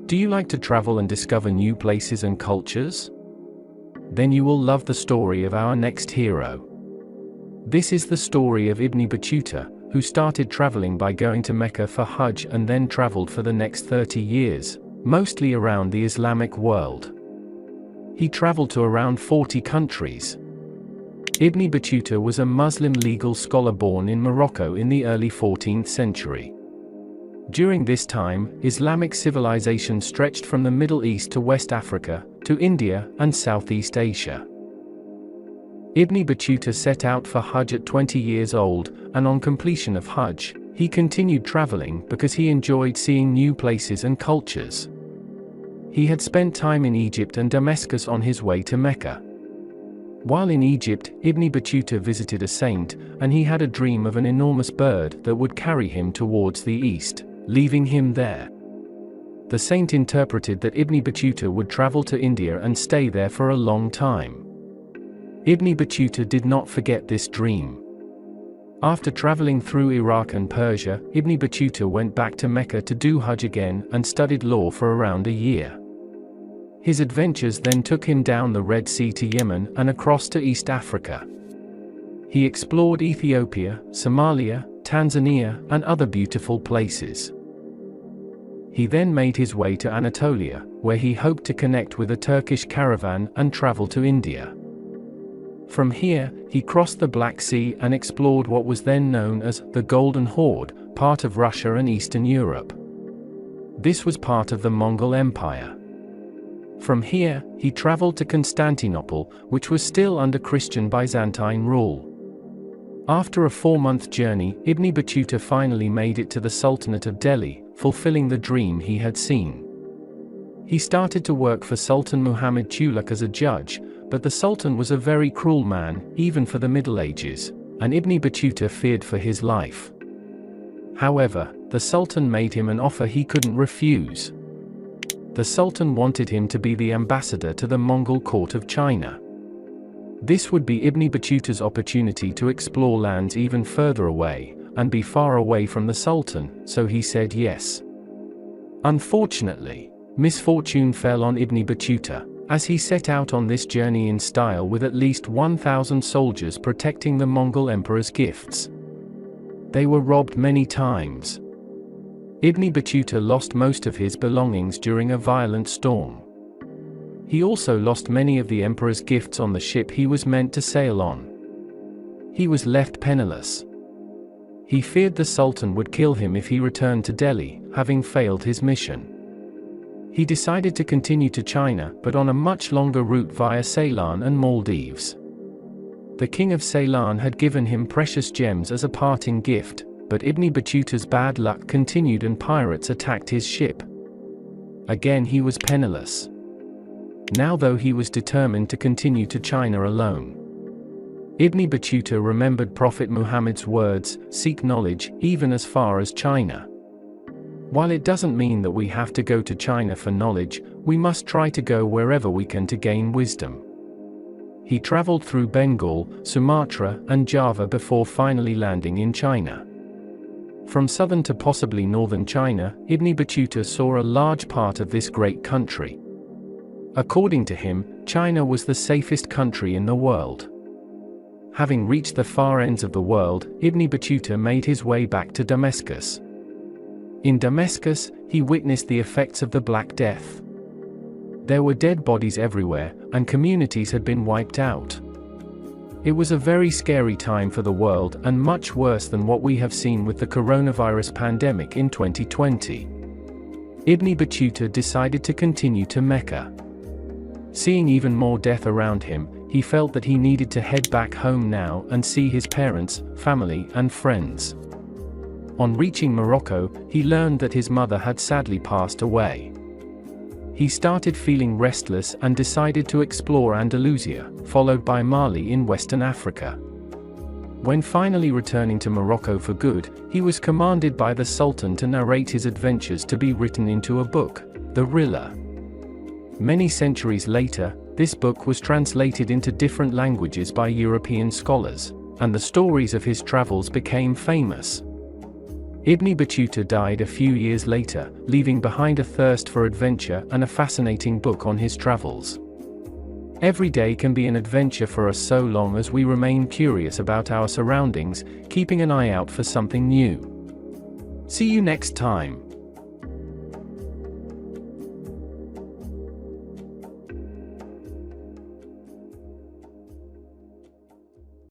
Do you like to travel and discover new places and cultures? Then you will love the story of our next hero. This is the story of Ibn Battuta, who started traveling by going to Mecca for Hajj and then traveled for the next 30 years, mostly around the Islamic world. He traveled to around 40 countries. Ibn Battuta was a Muslim legal scholar born in Morocco in the early 14th century. During this time, Islamic civilization stretched from the Middle East to West Africa, to India and Southeast Asia. Ibn Battuta set out for Hajj at 20 years old, and on completion of Hajj, he continued traveling because he enjoyed seeing new places and cultures. He had spent time in Egypt and Damascus on his way to Mecca. While in Egypt, Ibn Battuta visited a saint, and he had a dream of an enormous bird that would carry him towards the east, leaving him there. The saint interpreted that Ibn Battuta would travel to India and stay there for a long time. Ibn Battuta did not forget this dream. After traveling through Iraq and Persia, Ibn Battuta went back to Mecca to do Hajj again and studied law for around a year. His adventures then took him down the Red Sea to Yemen and across to East Africa. He explored Ethiopia, Somalia, Tanzania, and other beautiful places. He then made his way to Anatolia, where he hoped to connect with a Turkish caravan and travel to India. From here, he crossed the Black Sea and explored what was then known as the Golden Horde, part of Russia and Eastern Europe. This was part of the Mongol Empire. From here, he traveled to Constantinople, which was still under Christian Byzantine rule. After a 4-month journey, Ibn Battuta finally made it to the Sultanate of Delhi, fulfilling the dream he had seen. He started to work for Sultan Muhammad Tughlaq as a judge, but the Sultan was a very cruel man, even for the Middle Ages, and Ibn Battuta feared for his life. However, the Sultan made him an offer he couldn't refuse. The Sultan wanted him to be the ambassador to the Mongol court of China. This would be Ibn Battuta's opportunity to explore lands even further away, and be far away from the Sultan, so he said yes. Unfortunately, misfortune fell on Ibn Battuta, as he set out on this journey in style with at least 1,000 soldiers protecting the Mongol emperor's gifts. They were robbed many times. Ibn Battuta lost most of his belongings during a violent storm. He also lost many of the emperor's gifts on the ship he was meant to sail on. He was left penniless. He feared the Sultan would kill him if he returned to Delhi, having failed his mission. He decided to continue to China, but on a much longer route via Ceylon and Maldives. The king of Ceylon had given him precious gems as a parting gift, but Ibn Battuta's bad luck continued and pirates attacked his ship. Again he was penniless. Now though he was determined to continue to China alone. Ibn Battuta remembered Prophet Muhammad's words, "Seek knowledge, even as far as China." While it doesn't mean that we have to go to China for knowledge, we must try to go wherever we can to gain wisdom. He traveled through Bengal, Sumatra, and Java before finally landing in China. From southern to possibly northern China, Ibn Battuta saw a large part of this great country. According to him, China was the safest country in the world. Having reached the far ends of the world, Ibn Battuta made his way back to Damascus. In Damascus, he witnessed the effects of the Black Death. There were dead bodies everywhere, and communities had been wiped out. It was a very scary time for the world and much worse than what we have seen with the coronavirus pandemic in 2020. Ibn Battuta decided to continue to Mecca. Seeing even more death around him, he felt that he needed to head back home now and see his parents, family, and friends. On reaching Morocco, he learned that his mother had sadly passed away. He started feeling restless and decided to explore Andalusia, followed by Mali in Western Africa. When finally returning to Morocco for good, he was commanded by the Sultan to narrate his adventures to be written into a book, the Rihla. Many centuries later, this book was translated into different languages by European scholars, and the stories of his travels became famous. Ibn Battuta died a few years later, leaving behind a thirst for adventure and a fascinating book on his travels. Every day can be an adventure for us so long as we remain curious about our surroundings, keeping an eye out for something new. See you next time.